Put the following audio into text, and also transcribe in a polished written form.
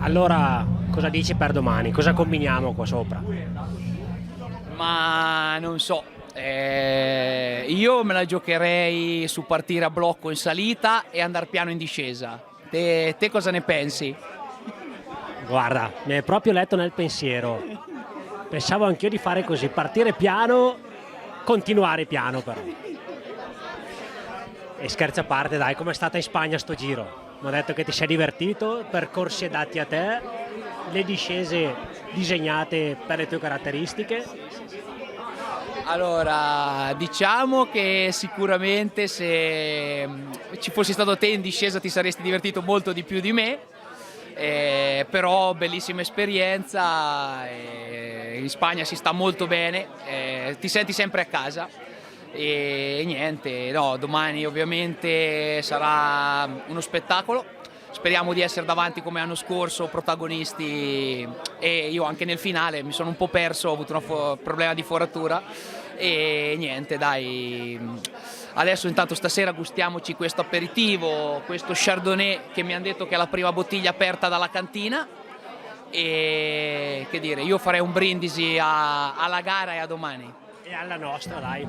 Allora, cosa dici per domani? Cosa combiniamo qua sopra? Ma non so, io me la giocherei su partire a blocco in salita e andare piano in discesa. Te cosa ne pensi? Guarda, mi hai proprio letto nel pensiero. Pensavo anch'io di fare così, partire piano, continuare piano però. E scherzi a parte, dai, com'è stata in Spagna sto giro? Mi ha detto che ti sei divertito, percorsi adatti a te, le discese disegnate per le tue caratteristiche. Allora, diciamo che sicuramente se ci fossi stato te in discesa ti saresti divertito molto di più di me, però bellissima esperienza, in Spagna si sta molto bene, ti senti sempre a casa e niente, no, domani ovviamente sarà uno spettacolo. Speriamo di essere davanti come l'anno scorso, protagonisti, e io anche nel finale mi sono un po' perso, ho avuto un problema di foratura e niente, dai, adesso intanto stasera gustiamoci questo aperitivo, questo Chardonnay che mi hanno detto che è la prima bottiglia aperta dalla cantina e che dire, io farei un brindisi alla gara e a domani. E alla nostra, dai.